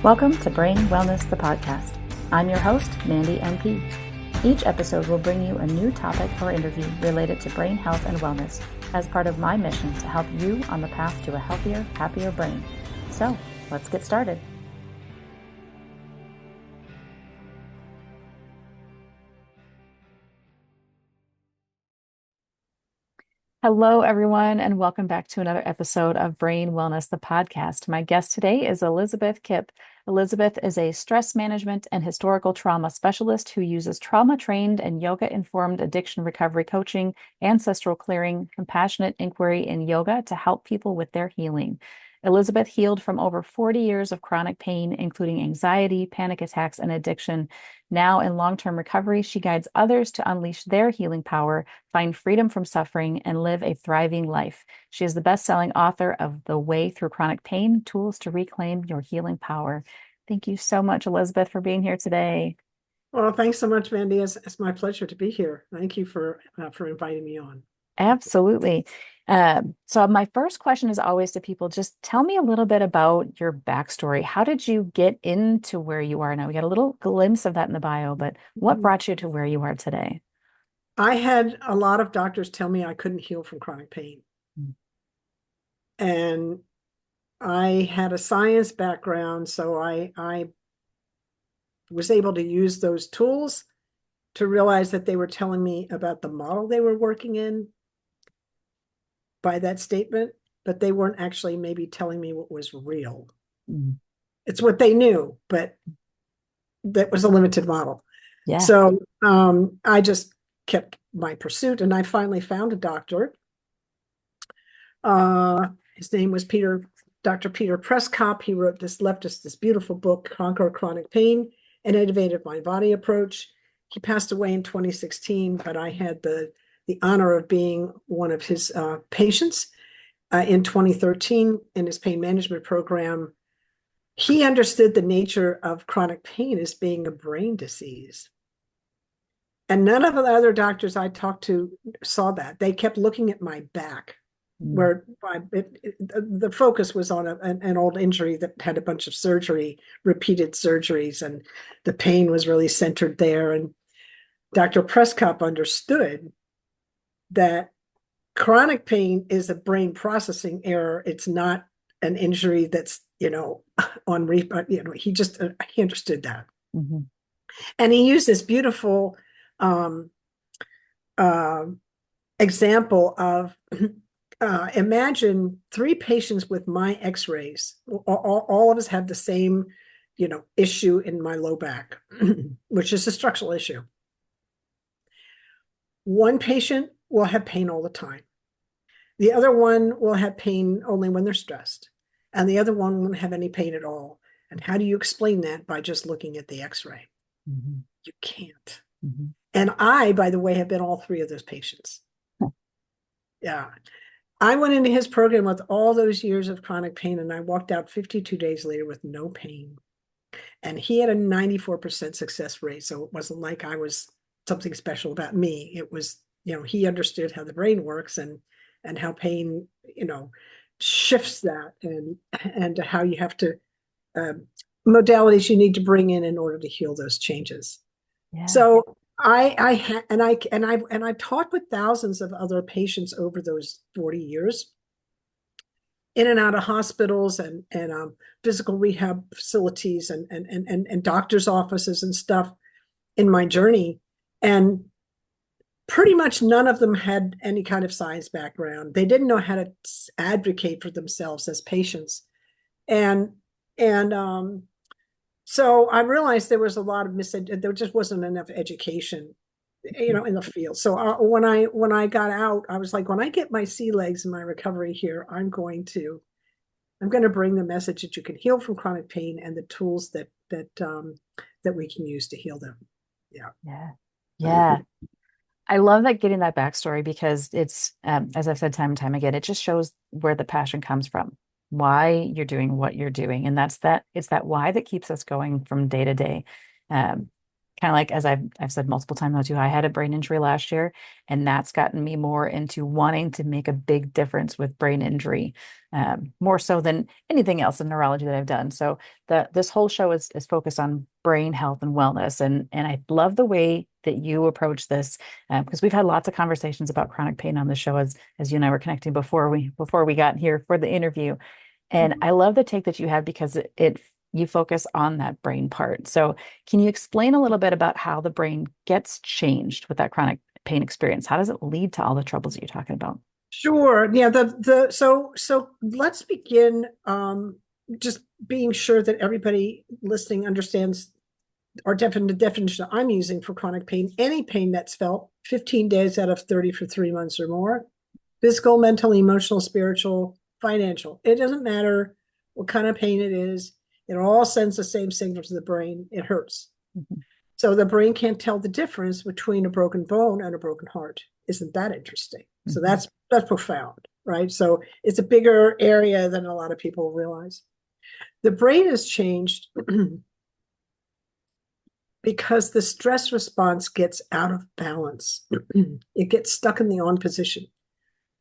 Welcome to Brain Wellness, the podcast. I'm your host, Mandy NP. Each episode will bring you a new topic or interview related to brain health and wellness as part of my mission to help you on the path to a healthier, happier brain. So, let's get started. Hello, everyone, and welcome back to another episode of Brain Wellness, the podcast. My guest today is Elizabeth Kipp. Elizabeth is a stress management and historical trauma specialist who uses trauma-trained and yoga-informed addiction recovery coaching, ancestral clearing, compassionate inquiry, and yoga to help people with their healing. Elizabeth healed from over 40 years of chronic pain, including anxiety, panic attacks, and addiction. Now in long-term recovery, she guides others to unleash their healing power, find freedom from suffering, and live a thriving life. She is the best-selling author of The Way Through Chronic Pain, Tools to Reclaim Your Healing Power. Thank you so much, Elizabeth, for being here today. Well, thanks so much, Mandy. It's my pleasure to be here. Thank you for inviting me on. Absolutely. So my first question is always to people, just tell me a little bit about your backstory. How did you get into where you are now? We got a little glimpse of that in the bio, but what brought you to where you are today? I had a lot of doctors tell me I couldn't heal from chronic pain. And I had a science background, so I was able to use those tools to realize that they were telling me about the model they were working in by that statement, but they weren't actually maybe telling me what was real. It's what they knew, but that was a limited model. Yeah. So I just kept my pursuit, and I finally found a doctor. His name was Dr. Peter Prescott. He left us this beautiful book, Conquer Chronic Pain, an Innovative Mind-Body Approach. He passed away in 2016, but I had the honor of being one of his patients in 2013 in his pain management program. He understood the nature of chronic pain as being a brain disease. And none of the other doctors I talked to saw that. They kept looking at my back, where the focus was on an old injury that had a bunch of repeated surgeries, and the pain was really centered there. And Dr. Prescott understood that chronic pain is a brain processing error. It's not an injury that's, he understood that. Mm-hmm. And he used this beautiful example of imagine 3 patients with my x-rays. All of us have the same, issue in my low back, which is a structural issue. One patient will have pain all the time. The other one will have pain only when they're stressed. And the other one won't have any pain at all. And how do you explain that? By just looking at the x-ray. Mm-hmm. You can't. Mm-hmm. And I, by the way, have been all 3 of those patients. Yeah. I went into his program with all those years of chronic pain, and I walked out 52 days later with no pain. And he had a 94% success rate. So it wasn't like I was something special about me. It was, he understood how the brain works and how pain, shifts that and how you have to, modalities you need to bring in order to heal those changes. Yeah. So I talked with thousands of other patients over those 40 years, in and out of hospitals and physical rehab facilities and doctors' offices and stuff in my journey. And pretty much none of them had any kind of science background. They didn't know how to advocate for themselves as patients. And so I realized there was a lot of there just wasn't enough education, in the field. So when I got out, I was like, when I get my sea legs in my recovery here, I'm going to bring the message that you can heal from chronic pain and the tools that we can use to heal them. Yeah. Yeah. Yeah. I love that, getting that backstory, because it's, as I've said time and time again, it just shows where the passion comes from, why you're doing what you're doing. And it's that why that keeps us going from day to day. kind of like as I've said multiple times now too, I had a brain injury last year, and that's gotten me more into wanting to make a big difference with brain injury, more so than anything else in neurology that I've done. So this whole show is focused on brain health and wellness, and I love the way that you approach this, because we've had lots of conversations about chronic pain on the show as you and I were connecting before we got here for the interview. And Mhm. I love the take that you have because it you focus on that brain part. So, can you explain a little bit about how the brain gets changed with that chronic pain experience? How does it lead to all the troubles that you're talking about? Sure. Yeah, so let's begin just being sure that everybody listening understands our definition I'm using for chronic pain. Any pain that's felt 15 days out of 30 for 3 months or more, physical, mental, emotional, spiritual, financial. It doesn't matter what kind of pain it is. It all sends the same signal to the brain. It hurts. Mhm. So the brain can't tell the difference between a broken bone and a broken heart. Isn't that interesting? So Mhm. that's profound, right? So it's a bigger area than a lot of people realize. The brain has changed because the stress response gets out of balance. It gets stuck in the on position.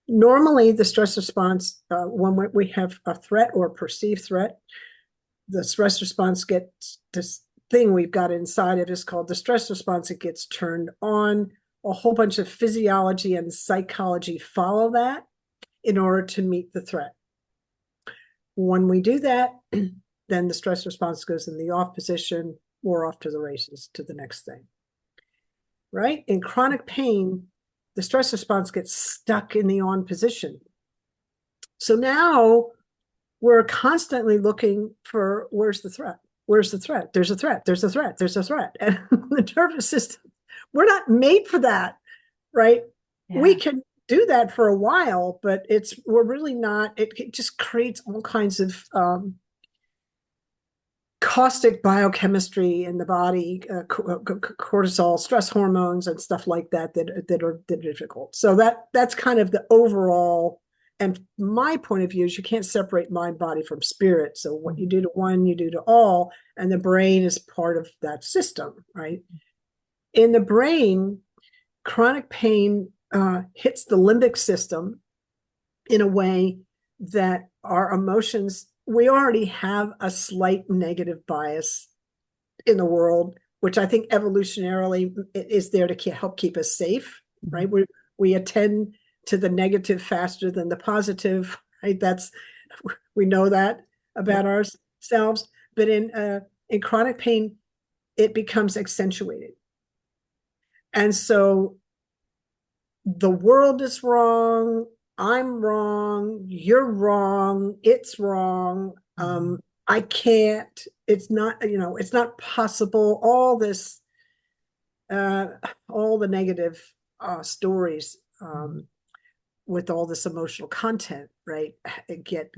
Normally, the stress response, when we have a threat or a perceived threat, the stress response gets this thing we've got inside it is called the stress response. It gets turned on. A whole bunch of physiology and psychology follow that in order to meet the threat. When we do that, then the stress response goes in the off position. We're off to the races to the next thing, right? In chronic pain, the stress response gets stuck in the on position. So now we're constantly looking for where's the threat? Where's the threat? There's a threat. There's a threat. There's a threat. And the nervous system, we're not made for that, right? We Yeah. can do that for a while, but we're really not. It just creates all kinds of caustic biochemistry in the body, cortisol, stress hormones, and stuff like that are difficult. So that's kind of the overall. And my point of view is you can't separate mind, body from spirit. So what you Mhm. do to one, you do to all, and the brain is part of that system, right? In the brain, chronic pain hits the limbic system in a way that our emotions, we already have a slight negative bias in the world, which I think evolutionarily is there to help keep us safe, Mhm. right? We attend to the negative faster than the positive, right? We know that Yep. about ourselves. But in chronic pain, it becomes accentuated. And so the world is wrong. I'm wrong. You're wrong. It's wrong. Mhm. I can't. It's not, it's not possible. Uh, all the negative stories Mhm. with all this emotional content, right? Get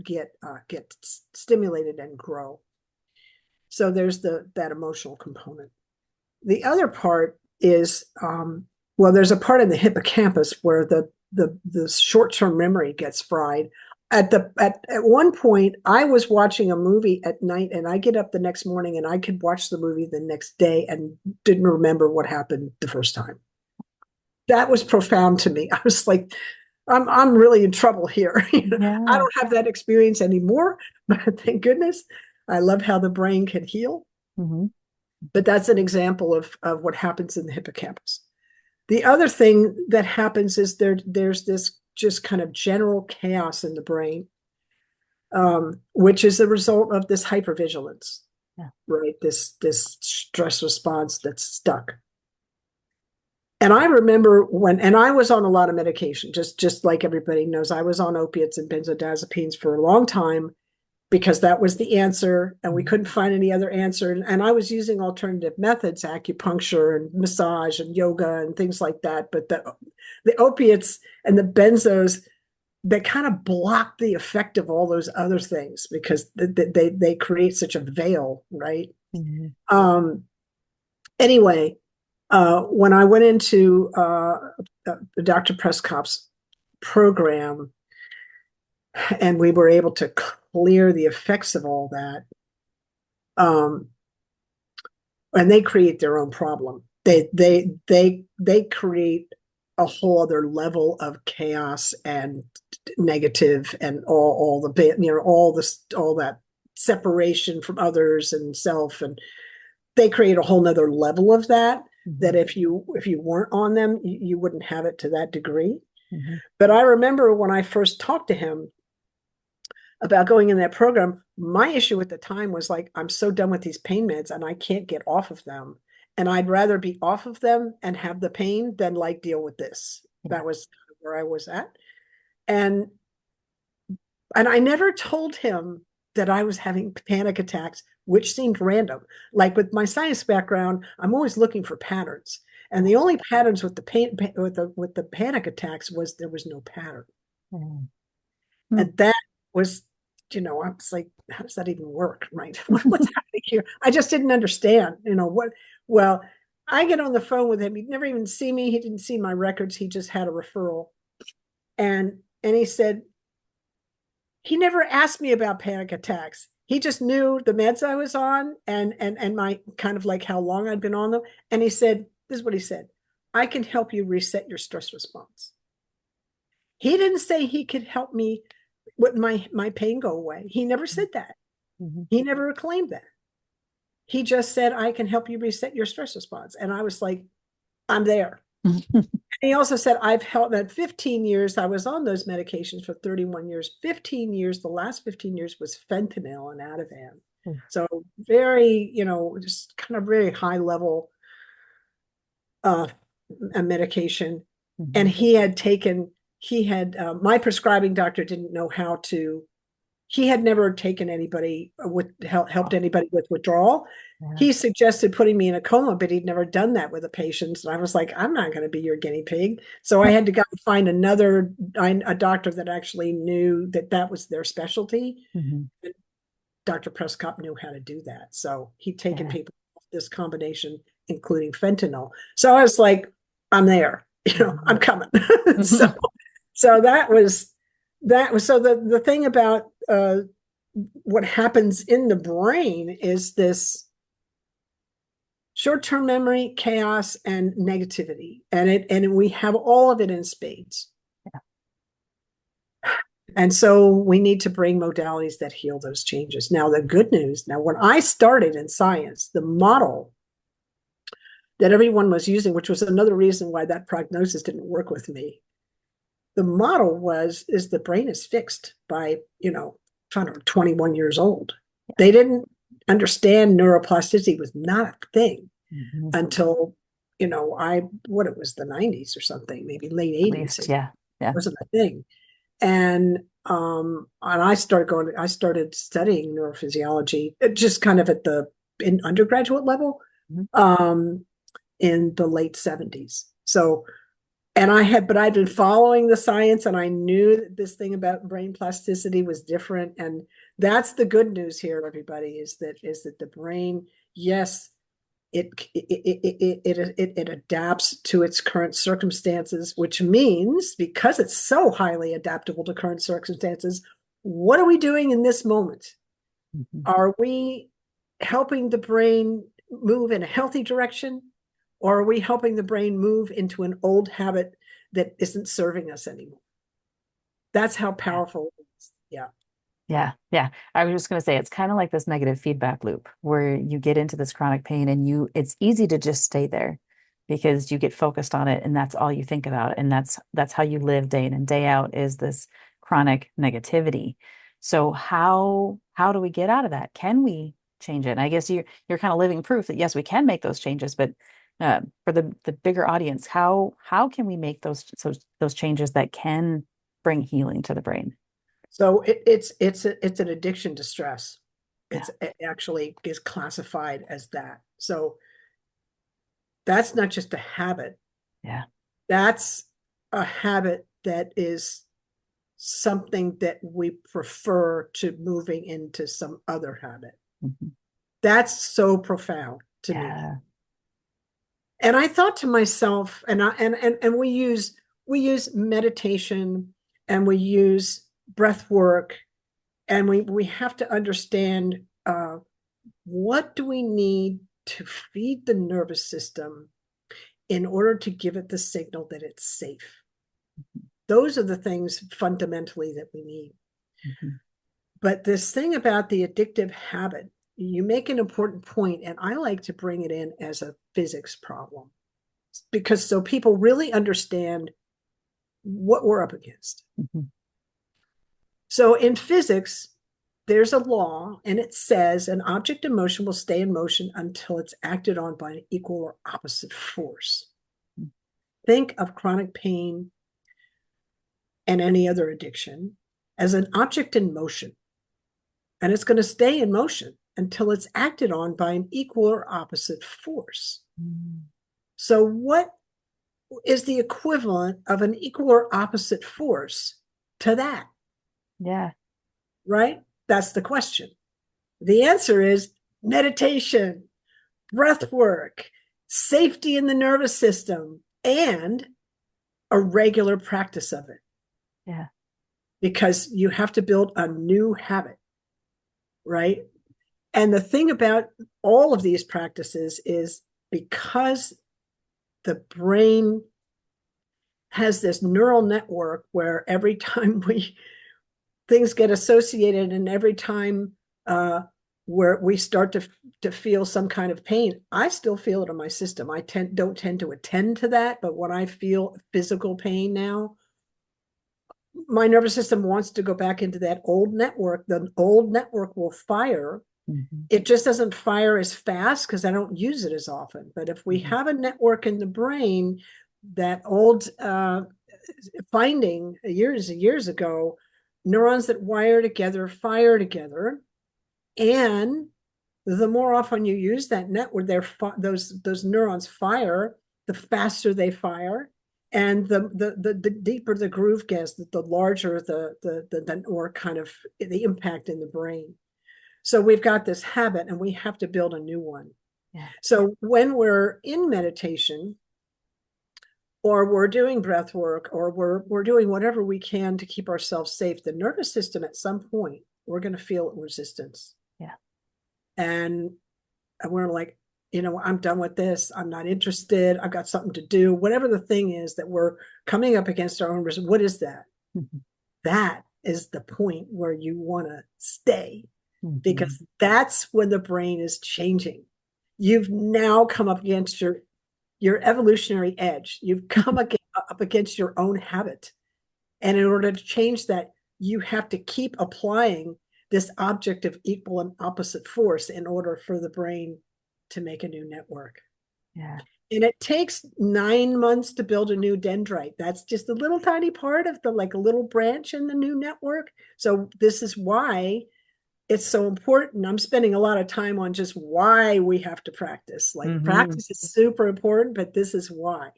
stimulated and grow. So there's that emotional component. The other part is, well, there's a part in the hippocampus where the short term memory gets fried. At one point, I was watching a movie at night, and I get up the next morning, and I could watch the movie the next day and didn't remember what happened the first time. That was profound to me. I was like, I'm really in trouble here. I Yeah. don't have that experience anymore, but thank goodness. I love how the brain can heal. Mhm. But that's an example of what happens in the hippocampus. The other thing that happens is there's this just kind of general chaos in the brain, which is a result of this hypervigilance, Yeah. right? This stress response that's stuck. And I remember and I was on a lot of medication, just like everybody knows, I was on opiates and benzodiazepines for a long time because that was the answer and we Mhm. couldn't find any other answer. And I was using alternative methods, acupuncture and massage and yoga and things like that. But the opiates and the benzos, they kind of block the effect of all those other things because they create such a veil, right? Mhm. Um, anyway, when I went into Dr. Prescott's program and we were able to clear the effects of all that, um, and they create their own problem. They create a whole other level of chaos and negative and all the all that separation from others and self, and they create a whole nother level of that, that Mhm. if you weren't on them, you wouldn't have it to that degree. Mhm. But I remember when I first talked to him about going in that program, my issue at the time was like, I'm so done with these pain meds and I can't get off of them. And I'd rather be off of them and have the pain than like deal with this. Yeah. That was where I was at. And I never told him that I was having panic attacks, which seemed random. Like with my science background, I'm always looking for patterns. And the only patterns with the pain with the panic attacks was there was no pattern. Mhm. And that was, I was like, how does that even work? Right. What's happening here? I just didn't understand, what. Well, I get on the phone with him. He'd never even see me. He didn't see my records. He just had a referral. And he said, he never asked me about panic attacks. He just knew the meds I was on and my kind of like how long I'd been on them. And he said, this is what he said: I can help you reset your stress response. He didn't say he could help me with my pain go away. He never said that. Mhm. He never claimed that. He just said, I can help you reset your stress response. And I was like, I'm there. And he also said, I've helped at 15 years. I was on those medications for 31 years. 15 years, the last 15 years was fentanyl and Ativan. So very, just kind of very high level uh, a medication. And Mhm. my prescribing doctor didn't know how to, he had never taken anybody with helped anybody with withdrawal. Yeah. He suggested putting me in a coma, but he'd never done that with a patient. And I was like, I'm not going to be your guinea pig. So I had to go find a doctor that actually knew that that was their specialty. Mhm. Dr. Prescott knew how to do that. So he'd taken Yeah. people off this combination, including fentanyl. So I was like, I'm there, I'm Mhm. coming. so so that was so the thing about what happens in the brain is this short-term memory, chaos, and negativity. And we have all of it in spades. And so we need to bring modalities that heal those changes. Now, the good news, now when I started in science, the model that everyone was using, which was another reason why that prognosis didn't work with me, the model is the brain is fixed by, 21 years old. They didn't understand neuroplasticity was not a thing Mhm. until, what it was, the 90s or something, maybe late At 80s. least, It yeah. Yeah. wasn't a thing. And I started studying neurophysiology just kind of in undergraduate level, Mhm. um, in the late 70s. So, but I'd been following the science and I knew that this thing about brain plasticity was different. And that's the good news here, everybody, is that the brain, yes, it adapts to its current circumstances, which means because it's so highly adaptable to current circumstances, what are we doing in this moment? Mhm. Are we helping the brain move in a healthy direction, or are we helping the brain move into an old habit that isn't serving us anymore? That's how Yeah. powerful it is. Yeah. Yeah, yeah. I was just going to say it's kind of like this negative feedback loop where you get into this chronic pain and it's easy to just stay there because you get focused on it and that's all you think about and that's how you live day in and day out is this chronic negativity. So how do we get out of that? Can we change it? And I guess you're kind of living proof that yes, we can make those changes, but for the bigger audience, how can we make those changes that can bring healing to the brain? So it's an addiction to stress. Yeah, It actually is classified as that. So that's not just a habit. yeah. That's a habit that is something that we prefer to moving into some other habit. Mhm. That's so profound to me. Yeah. And I thought to myself, and we use meditation and we use breath work, and we have to understand what do we need to feed the nervous system in order to give it the signal that it's safe. Those are the things fundamentally that we need. Mm-hmm. But this thing about the addictive habit, you make an important point, and I like to bring it in as a physics problem, because so people really understand what we're up against. Mm-hmm. So in physics, there's a law, and it says an object in motion will stay in motion until it's acted on by an equal or opposite force. Think of chronic pain and any other addiction as an object in motion, and it's going to stay in motion until it's acted on by an equal or opposite force. Mm-hmm. So what is the equivalent of an equal or opposite force to that? Yeah. Right? That's the question. The answer is meditation, breath work, safety in the nervous system, and a regular practice of it. Yeah. Because you have to build a new habit, right? And the thing about all of these practices is because the brain has this neural network where every time things get associated, and every time where we start to feel some kind of pain, I still feel it in my system. I don't tend to attend to that, but when I feel physical pain now, my nervous system wants to go back into that old network. The old network will fire. Mm-hmm. It just doesn't fire as fast because I don't use it as often. But if we have a network in the brain, that old finding years and years ago, neurons that wire together fire together, and the more often you use that network, those neurons fire, the faster they fire, and the deeper the groove gets, the larger the or kind of the impact in the brain. So we've got this habit, and we have to build a new one. Yeah. So when we're in meditation, or we're doing breath work, or we're doing whatever we can to keep ourselves safe, the nervous system at some point, we're going to feel resistance. Yeah. And we're like, I'm done with this. I'm not interested. I've got something to do. Whatever the thing is that we're coming up against our own resistance, what is that? Mm-hmm. That is the point where you want to stay, Mm-hmm. because that's when the brain is changing. You've now come up against your evolutionary edge. You've come up against your own habit. And in order to change that, you have to keep applying this object of equal and opposite force in order for the brain to make a new network. Yeah. And it takes 9 months to build a new dendrite. That's just a little tiny part of like a little branch in the new network. So this is why it's so important. I'm spending a lot of time on just why we have to practice. Like Mm-hmm. practice is super important, but this is why.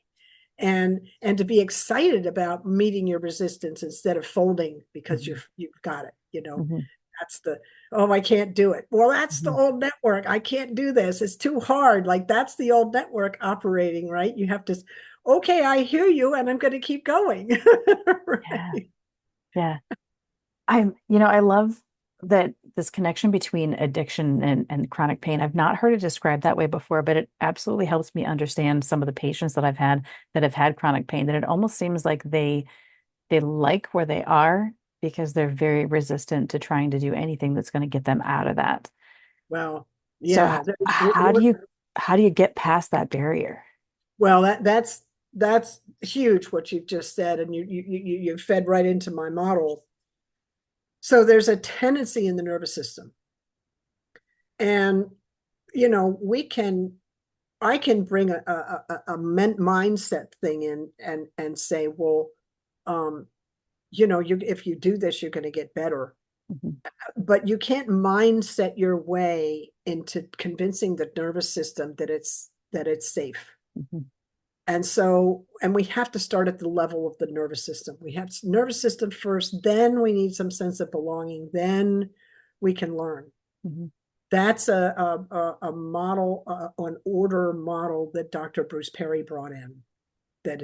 And to be excited about meeting your resistance instead of folding because you've got it. Mm-hmm. That's I can't do it. Well, that's the old network. I can't do this. It's too hard. Like that's the old network operating, right? You have to, okay, I hear you, and I'm going to keep going. Right? Yeah. Yeah. I love that this connection between addiction and chronic pain. I've not heard it described that way before, but it absolutely helps me understand some of the patients that I've had that have had chronic pain, that it almost seems like they like where they are because they're very resistant to trying to do anything that's going to get them out of that. Well, So yeah. how do you get past that barrier? Well, that's huge what you've just said, and you fed right into my model. So there's a tendency in the nervous system, and I can bring a mindset thing in and say, well, if you do this, you're going to get better. Mm-hmm. But you can't mindset your way into convincing the nervous system that it's safe. Mm-hmm. And we have to start at the level of the nervous system. We have nervous system first, then we need some sense of belonging, then we can learn. Mm-hmm. That's a model, an order model that Dr. Bruce Perry brought in that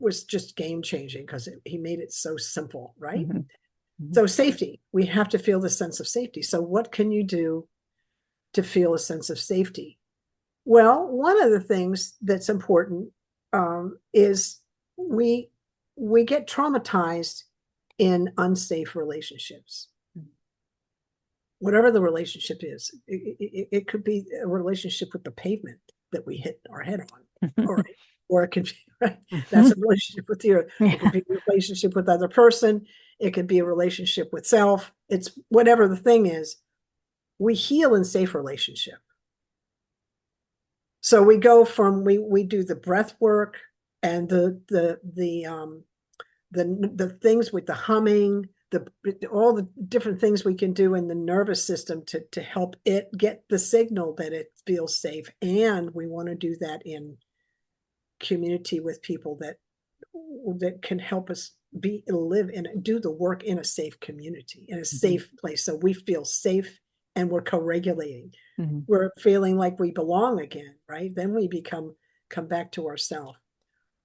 was just game changing because he made it so simple, right? Mm-hmm. Mm-hmm. So safety, we have to feel the sense of safety. So what can you do to feel a sense of safety? Well, one of the things that's important is we we get traumatized in unsafe relationships, whatever the relationship is. It could be a relationship with the pavement that we hit our head on, or or it could be right. That's a relationship with you. It could Yeah. be a relationship with other person. It could be a relationship with self. It's whatever the thing is. We heal in safe relationship. So we go from we do the breath work and the things with the humming, the all the different things we can do in the nervous system to help it get the signal that it feels safe. And we want to do that in community with people that can help us be live and do the work in a safe community, in a Mhm. safe place. So we feel safe and we're co-regulating. Mhm. We're feeling like we belong again, right? Then we come back to ourselves.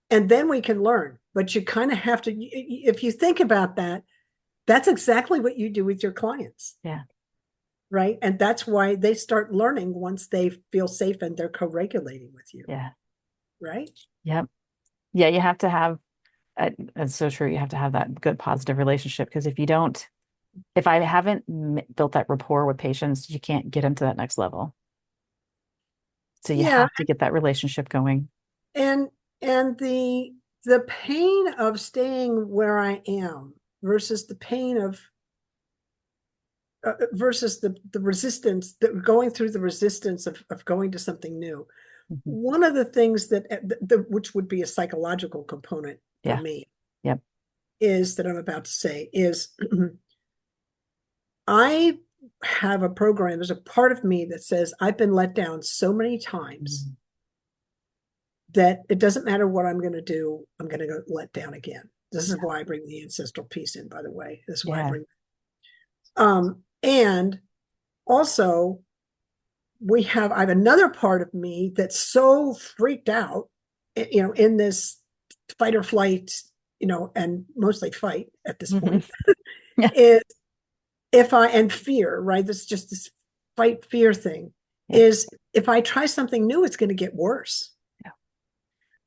And then we can learn. But you kind of have to, if you think about that, that's exactly what you do with your clients, Yeah. right? And that's why they start learning once they feel safe and they're co-regulating with you, Yeah. right? Yep. Yeah. You have to have, it's so true. You have to have that good positive relationship because if you don't, if I haven't built that rapport with patients, you can't get into that next level. So you Yeah, have to get that relationship going. and and the pain of staying where I am versus the pain of versus the resistance that going through the resistance of going to something new. Mhm. One of the things that which would be a psychological component for Yeah. me Yep. is that I'm about to say is I have a program. There's a part of me that says I've been let down so many times Mhm. that it doesn't matter what I'm going to do, I'm going to go let down again. This is Yeah. why I bring the ancestral piece in, by the way. This is why I Yeah. bring and also I have another part of me that's so freaked out, in this fight or flight, and mostly fight at this Mhm. point, Yeah. is if I and fear, right? This is just this fight fear thing Yeah. is if I try something new, it's going to get worse. Yeah.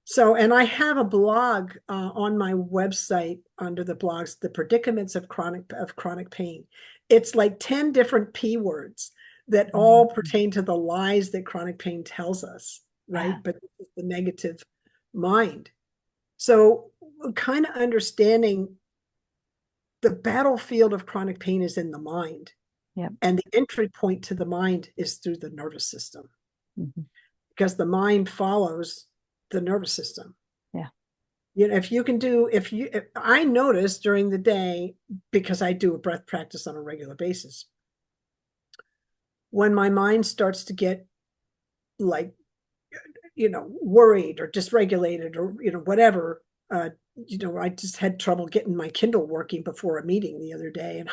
So, and I have a blog on my website under the blogs, the predicaments of chronic pain. It's like 10 different P words that all Mhm. pertain to the lies that chronic pain tells us, Yeah. right? But it's the negative mind. So, kind of understanding the battlefield of chronic pain is in the mind, Yep. and the entry point to the mind is through the nervous system Mhm. because the mind follows the nervous system. Yeah. If you can do, if I notice during the day, because I do a breath practice on a regular basis, when my mind starts to get like, worried or dysregulated or, whatever, I just had trouble getting my Kindle working before a meeting the other day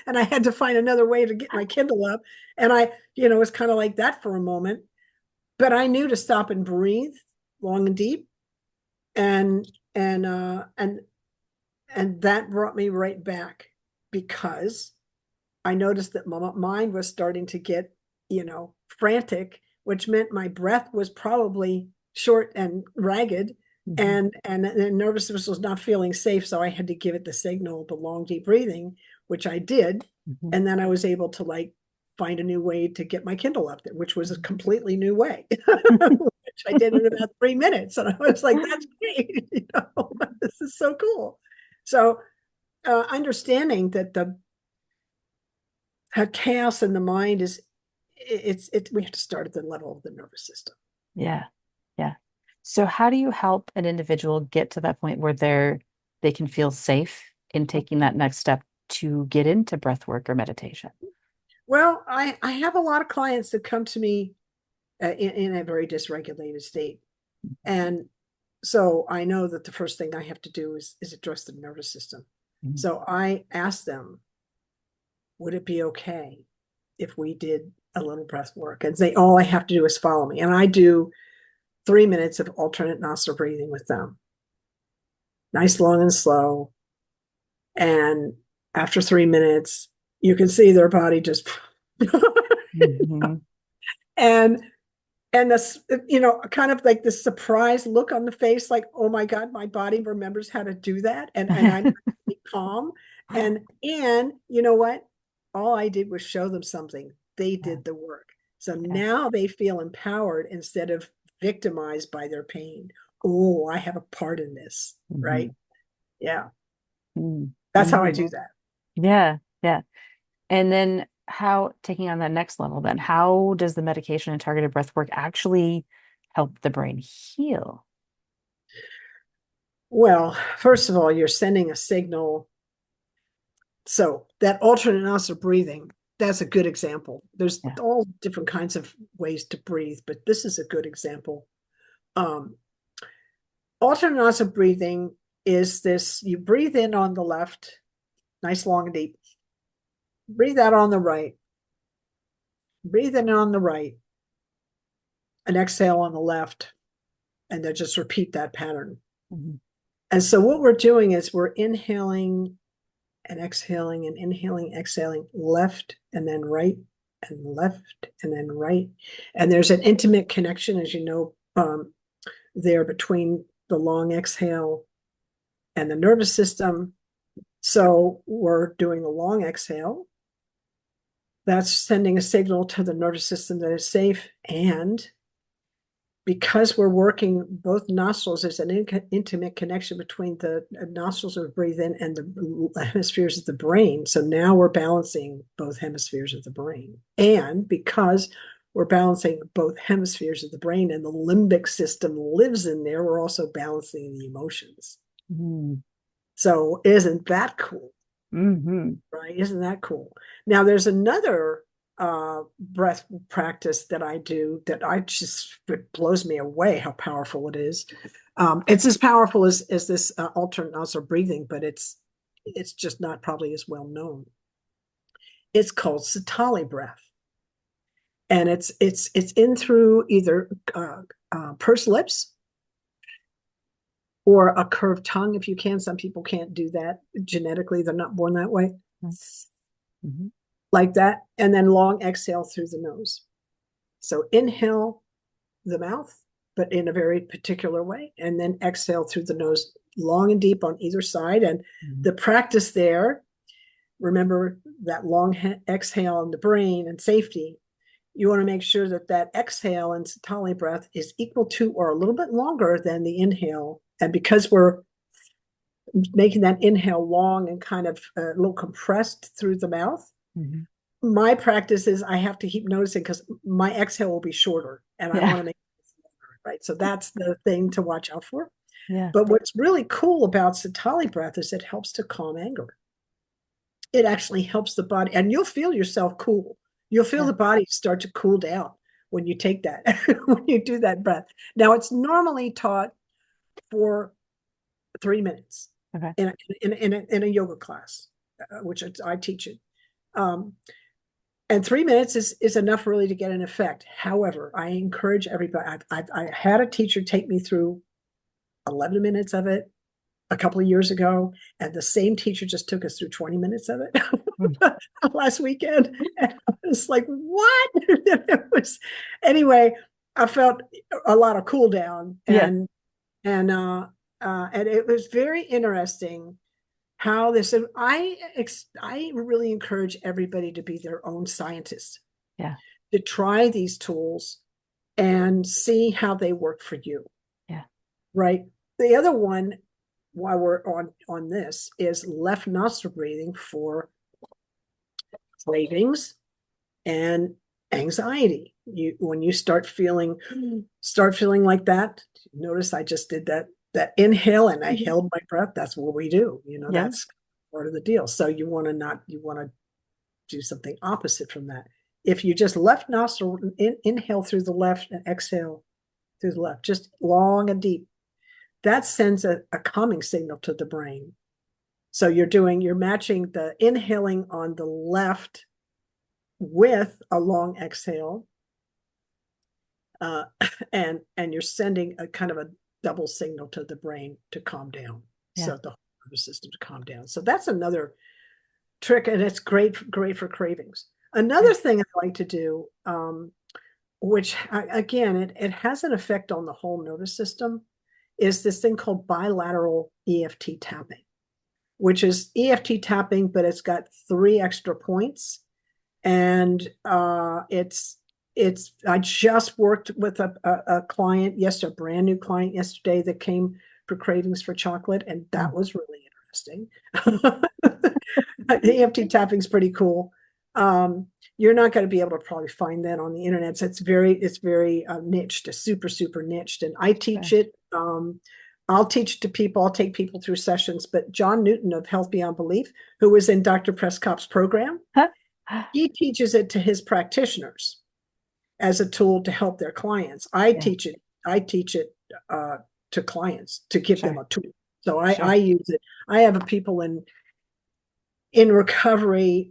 and I had to find another way to get my Kindle up. And it was kind of like that for a moment, but I knew to stop and breathe long and deep and, and, uh, and, and that brought me right back because I noticed that my mind was starting to get, frantic, which meant my breath was probably short and ragged, Mhm. and the nervousness was not feeling safe. So I had to give it the signal, the long, deep breathing, which I did. Mhm. And then I was able to find a new way to get my Kindle up there, which was a completely new way, which I did in about 3 minutes. And I was like, that's great. This is so cool. So understanding that the chaos in the mind is we have to start at the level of the nervous system. Yeah. Yeah. So how do you help an individual get to that point where they can feel safe in taking that next step to get into breath work or meditation? Well, I have a lot of clients that come to me in a very dysregulated state, and so I know that the first thing I have to do is address the nervous system. Mhm. So I ask them, would it be okay if we did a little breath work? And they all I have to do is follow me, and I do 3 minutes of alternate nostril breathing with them, nice, long, and slow. And after 3 minutes, you can see their body just Mhm. and and this, kind of like this surprised look on the face, like, oh my God, my body remembers how to do that. And I'm calm. And you know what? All I did was show them something. They Yeah, did the work. So yeah. now they feel empowered instead of victimized by their pain. Oh, I have a part in this, Hmm. right? Yeah. That's how I Hmm. do that. Yeah, yeah. And then how, taking on that next level, then how does the medication and targeted breath work actually help the brain heal? Well, first of all, you're sending a signal. So that alternate nostril breathing, that's a good example. There's Yeah. all different kinds of ways to breathe, but this is a good example. Um, Alternate nostril breathing is this: you breathe in on the left, nice, long, and deep. Breathe out on the right. Breathe in on the right, and exhale on the left, and then just repeat that pattern. Hmm. And so what we're doing is we're inhaling and inhaling, exhaling, left and then right and left and then right. And there's an intimate connection, as you know, there between the long exhale and the nervous system. So we're doing a long exhale. That's sending a signal to the nervous system that is safe. And because we're working both nostrils, there's an intimate connection between the nostrils we breathe in and the hemispheres of the brain. So now we're balancing both hemispheres of the brain. And because we're balancing both hemispheres of the brain and the limbic system lives in there, we're also balancing the emotions. Hmm. So isn't that cool? Hmm. Right? Isn't that cool? Now, there's another breath practice that I do that it blows me away how powerful it is. It's as powerful as this alternate nostril breathing, but it's just not probably as well known. It's called Satali breath, and it's in through either pursed lips or a curved tongue if you can. Some people can't do that genetically; they're not born that way, Hmm. like that, and then long exhale through the nose. So inhale the mouth, but in a very particular way, and then exhale through the nose, long and deep on either side. And Hmm. the practice there, remember that long exhale in the brain and safety. You want to make sure that that exhale and Satali breath is equal to or a little bit longer than the inhale. And because we're making that inhale long and kind of a little compressed through the mouth, Hmm. my practice is I have to keep noticing because my exhale will be shorter and I want Yeah. to make it longer, right? So that's the thing to watch out for. Yeah. But what's really cool about Satali breath is it helps to calm anger. It actually helps the body, and you'll feel yourself cool. You'll feel Yeah. the body start to cool down when you take that, when you do that breath. Now, it's normally taught for 3 minutes Okay. in a yoga class, which I teach it. Um, and 3 minutes is enough really to get an effect. However, I encourage everybody. I had a teacher take me through 11 minutes of it a couple of years ago, and the same teacher just took us through 20 minutes of it Mm. last weekend. And I was like, what? It was anyway. I felt a lot of cool down, Yeah. and it was very interesting how this. I really encourage everybody to be their own scientist, Yeah. to try these tools and see how they work for you. Yeah. Right. The other one, while we're on this, is left nostril breathing for cravings and anxiety. You when you start feeling like that. Notice I just did that inhale and I Mhm. held my breath. That's what we do. Yeah. That's part of the deal. So you want to do something opposite from that. If you just left nostril inhale through the left and exhale through the left, just long and deep, that sends a calming signal to the brain. So you're matching the inhaling on the left with a long exhale, uh, and you're sending a kind of a double signal to the brain to calm down. Yeah. So the nervous system to calm down. So that's another trick, and it's great for cravings. Yeah. Another thing I like to do, which again, it has an effect on the whole nervous system, is this thing called bilateral EFT tapping, which is EFT tapping, but it's got 3 extra points. And it's I just worked with a client, yes, a brand new client yesterday that came for cravings for chocolate, and that was really interesting. EFT tapping is pretty cool. You're not going to be able to probably find that on the internet. So it's very niched, super niched, and I teach Sure. it. I'll teach it to people. I'll take people through sessions. But John Newton of Health Beyond Belief, who was in Dr. Prescott's program, Huh? he teaches it to his practitioners as a tool to help their clients. I Yeah, teach it. I teach it to clients to give them sure, a tool. So I sure. use it. I have people in recovery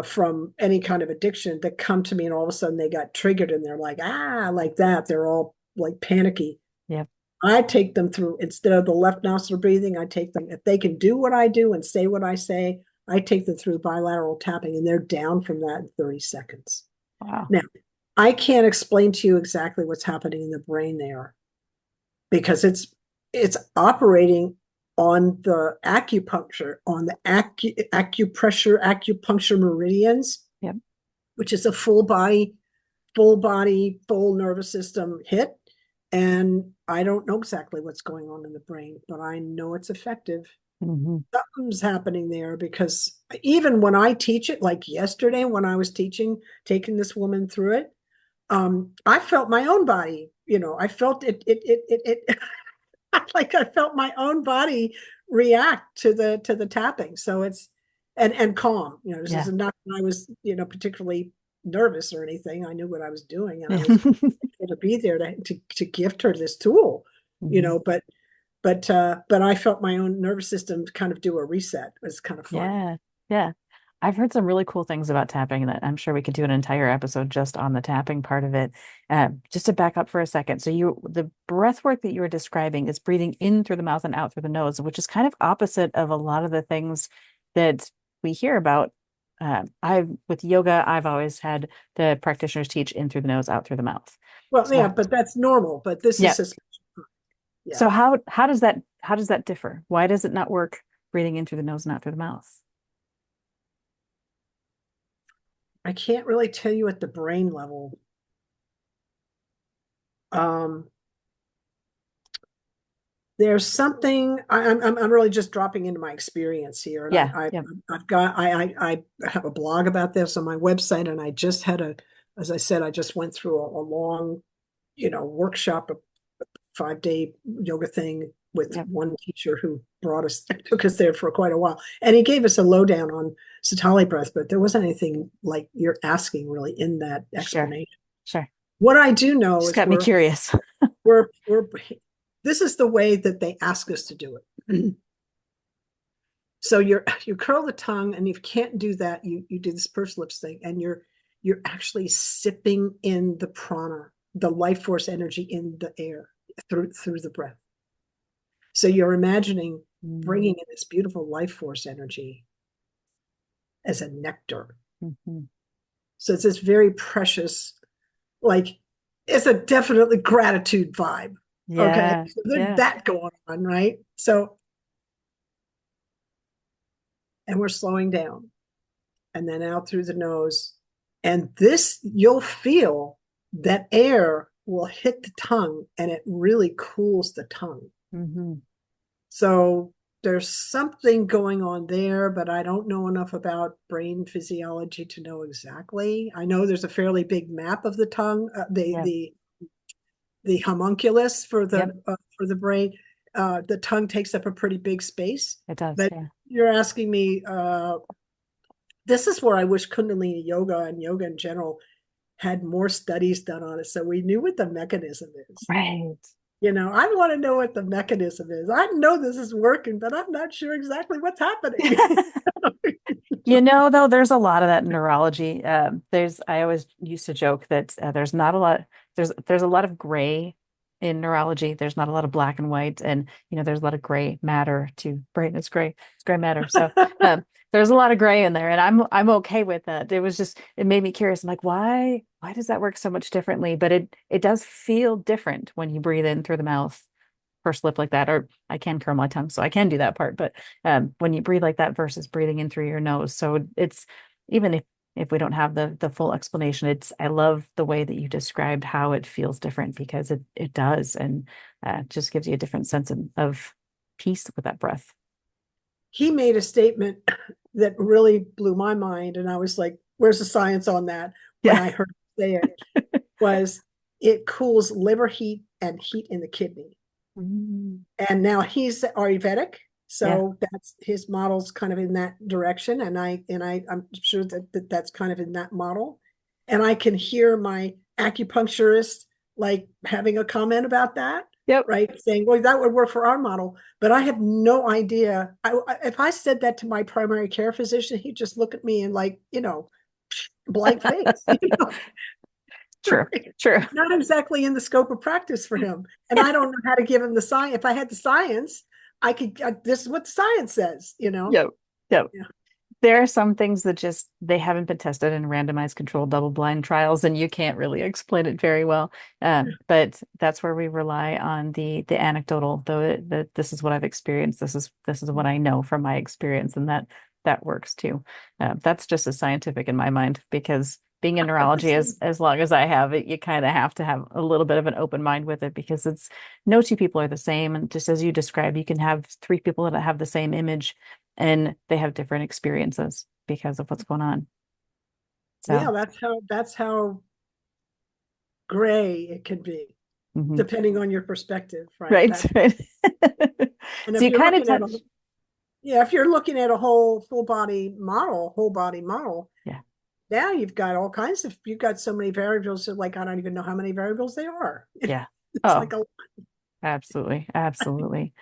from any kind of addiction that come to me, and all of a sudden they got triggered and they're like, like that. They're all like panicky. Yep. I take them through, instead of the left nostril breathing, I take them, if they can do what I do and say what I say, I take them through bilateral tapping, and they're down from that in 30 seconds. Wow. Now, I can't explain to you exactly what's happening in the brain there, because it's operating on the acupuncture, on the acupressure, acupuncture meridians, Yep. which is a full nervous system hit. And I don't know exactly what's going on in the brain, but I know it's effective. Hmm. Something's happening there, because even when I teach it, like yesterday when I was taking this woman through it, I felt my own body, I felt it like I felt my own body react to the tapping. So it's and calm. This is Yeah. not when I was, particularly nervous or anything. I knew what I was doing, and I Yeah. was able to be there to gift her this tool, Hmm. but I felt my own nervous system kind of do a reset. It was kind of fun. Yeah. Yeah. I've heard some really cool things about tapping that I'm sure we could do an entire episode just on the tapping part of it. Just to back up for a second. So the breath work that you were describing is breathing in through the mouth and out through the nose, which is kind of opposite of a lot of the things that we hear about. With yoga, I've always had the practitioners teach in through the nose, out through the mouth. Well, So yeah, but that's normal. But this yeah. is a yeah. So how does that differ? Why does it not work breathing in through the nose and out through the mouth? I can't really tell you at the brain level. Um, there's something I'm really just dropping into my experience here, and Yeah. Yeah. I have a blog about this on my website, and I just had as I said, I just went through a long, workshop, a 5-day yoga thing with Yep. one teacher who took us there for quite a while, and he gave us a lowdown on Satali breath, but there wasn't anything like you're asking really in that Sure. explanation. Sure. What I do know Just is got me curious. we're this is the way that they ask us to do it. So you curl the tongue, and if you can't do that, you do this pursed lips thing, and you're actually sipping in the prana, the life force energy in the air through the breath. So you're imagining bringing in this beautiful life force energy as a nectar. Mm-hmm. So it's this very precious, like, it's a definitely gratitude vibe. Okay, Yeah. so there's Yeah. that going on, right? So, and we're slowing down, and then out through the nose. And this, you'll feel that air will hit the tongue, and it really cools the tongue. Mm-hmm. So there's something going on there, but I don't know enough about brain physiology to know exactly. I know there's a fairly big map of the tongue, Yep. the homunculus Yep. for the brain. The tongue takes up a pretty big space, It does. but Yeah. you're asking me. This is where I wish Kundalini yoga and yoga in general had more studies done on it, so we knew what the mechanism is. Right. I want to know what the mechanism is. I know this is working, but I'm not sure exactly what's happening. Though, there's a lot of that in neurology. I always used to joke that there's not a lot, there's a lot of gray in neurology. There's not a lot of black and white, and there's a lot of gray matter too. Brain is gray, it's gray matter. So there's a lot of gray in there, and I'm okay with that. It made me curious. I'm like, why? why does that work so much differently? But it does feel different when you breathe in through the mouth, pursed lip like that, or I can curl my tongue, so I can do that part. But when you breathe like that versus breathing in through your nose, so it's even if we don't have the full explanation, it's I love the way that you described how it feels different because it does, and just gives you a different sense of peace with that breath. He made a statement that really blew my mind, and I was like, "Where's the science on that?" When Yeah. I heard him say it, was it cools liver heat and heat in the kidney. Mm, And now he's Ayurvedic, yeah. so that's his model's kind of in that direction, and I'm sure that that's kind of in that model. And I can hear my acupuncturist like having a comment about that, Yep. right? Saying, "Well, that would work for our model," but I have no idea. If I said that to my primary care physician, he'd just look at me and like, blank face, True. right? True. Not exactly in the scope of practice for him. And I don't know how to give him the science. If I had the science, I could, this is what the science says, Yep. Yep. Yeah. There are some things that just they haven't been tested in randomized controlled double-blind trials, and you can't really explain it very well. But that's where we rely on the anecdotal, though that this is what I've experienced. This is what I know from my experience, and that works too. That's just as scientific in my mind because being in neurology as long as I have it, you kind of have to have a little bit of an open mind with it because it's no two people are the same. And just as you described, you can have three people that have the same image and they have different experiences because of what's going on. Yeah, So, that's how gray it can be, mhm. depending on your perspective, right? Right, That right. and So if you you're kind of looking at touch, a yeah, if you're looking at a whole body model, yeah, now you've got all kinds of you've got so many variables that like I don't even know how many variables they are. yeah. It's Oh, like a absolutely, absolutely.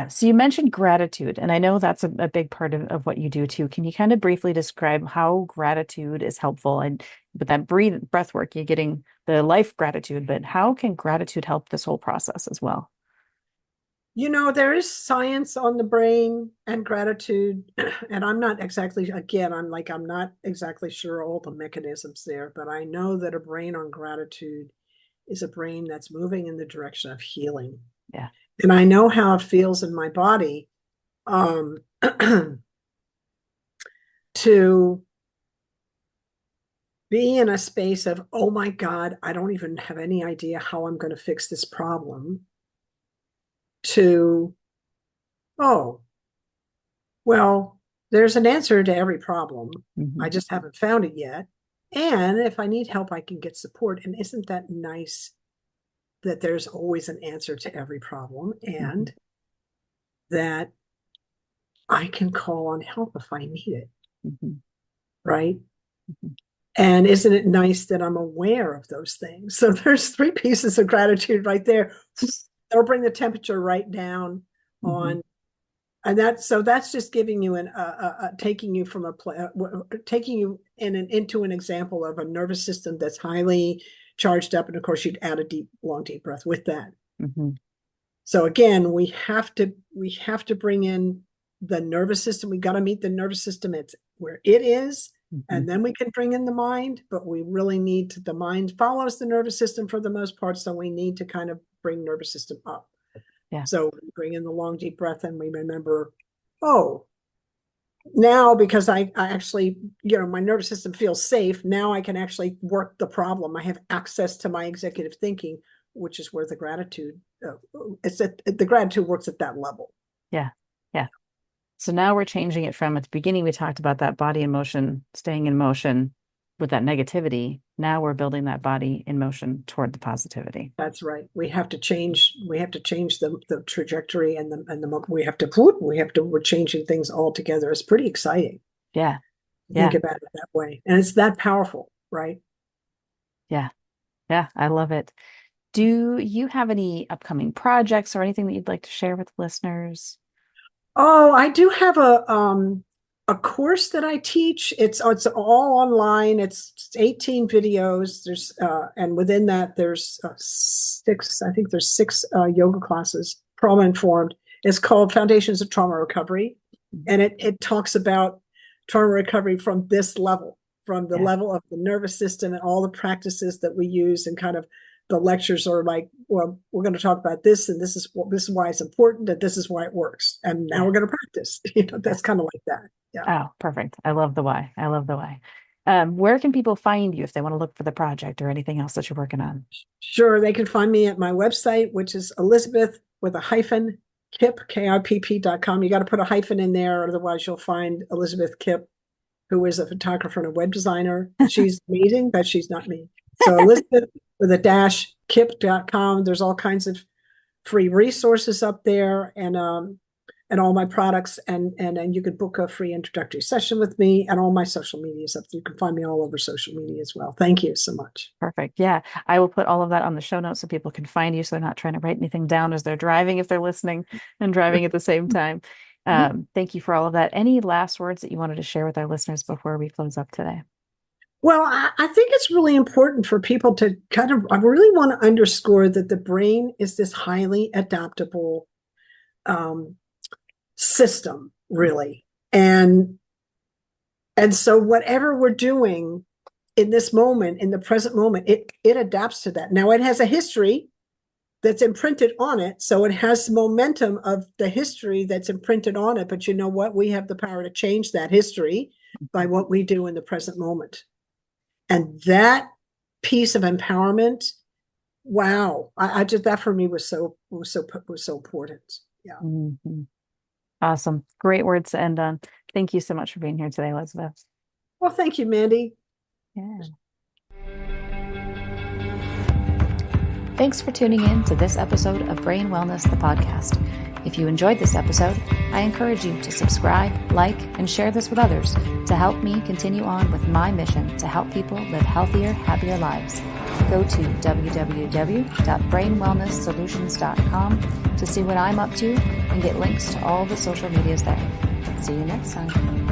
So you mentioned gratitude, and I know that's a big part of what you do too. Can you kind of briefly describe how gratitude is helpful? And with that breath work, you're getting the life gratitude, but how can gratitude help this whole process as well? There is science on the brain and gratitude, and I'm not exactly, again, I'm not exactly sure all the mechanisms there, but I know that a brain on gratitude is a brain that's moving in the direction of healing. Yeah. And I know how it feels in my body um, to be in a space of, oh my God, I don't even have any idea how I'm going to fix this problem, to, oh, well, there's an answer to every problem. I Hmm. just haven't found it yet. And if I need help, I can get support. And isn't that nice that there's always an answer to every problem Hmm. and that I can call on help if I need it, Hmm. right? Hmm. And isn't it nice that I'm aware of those things? So there's three pieces of gratitude right there. That'll bring the temperature right down Hmm. on and that's just giving you taking you from taking you into an example of a nervous system that's highly charged up, and of course you'd add a long deep breath with that. Hmm. So again, we have to bring in the nervous system. We got to meet the nervous system it's where it is, Hmm. and then we can bring in the mind. But we really need the mind follows the nervous system for the most part, so we need to kind of bring nervous system up. Yeah. So we bring in the long, deep breath and we remember, oh, now because I actually, my nervous system feels safe. Now I can actually work the problem. I have access to my executive thinking, which is where the gratitude, the gratitude works at that level. Yeah. Yeah. So now we're changing it from at the beginning, we talked about that body in motion, staying in motion with that negativity. Now we're building that body in motion toward the positivity. That's right. We have to change the trajectory and we're changing things all together. It's pretty exciting Yeah. to think Yeah. about it that way. And it's that powerful, right? Yeah. Yeah. I love it. Do you have any upcoming projects or anything that you'd like to share with listeners? Oh, I do have a course that I teach. It's all online. It's 18 videos. There's and within that there's six. I think there's six yoga classes, trauma informed. It's called Foundations of Trauma Recovery, and it talks about trauma recovery from this level. from the Yeah. level of the nervous system and all the practices that we use, and kind of the lectures are like, well, we're going to talk about this, and this is why it's important, and this is why it works, and now Yeah. we're going to practice. Yeah. That's kind of like that. Yeah. Oh, perfect. I love the why. I love the why. Where can people find you if they want to look for the project or anything else that you're working on? Sure, they can find me at my website, which is Elizabeth with a hyphen Kipp, KIPP.com. You got to put a hyphen in there, otherwise you'll find Elizabeth Kipp, who is a photographer and a web designer. She's amazing, but she's not me. So Elizabeth with a dash Kipp.com. There's all kinds of free resources up there, and all my products, and you could book a free introductory session with me, and all my social media is up there. You can find me all over social media as well. Thank you so much. Perfect. Yeah. I will put all of that on the show notes so people can find you so they're not trying to write anything down as they're driving if they're listening and driving at the same time. Thank you for all of that. Any last words that you wanted to share with our listeners before we close up today? Well, I think it's really important for people to I really want to underscore that the brain is this highly adaptable system, really. And so whatever we're doing in this moment, in the present moment, it adapts to that. Now, it has a history that's imprinted on it. So it has the momentum of the history that's imprinted on it. But you know what? We have the power to change that history by what we do in the present moment. And that piece of empowerment, wow! I just, that for me was so important. Yeah. Mm-hmm. Awesome. Great words to end on. Thank you so much for being here today, Elizabeth. Well, thank you, Mandy. Yeah. Thanks for tuning in to this episode of Brain Wellness, the podcast. If you enjoyed this episode, I encourage you to subscribe, like, and share this with others to help me continue on with my mission to help people live healthier, happier lives. Go to www.brainwellnesssolutions.com to see what I'm up to and get links to all the social medias there. See you next time.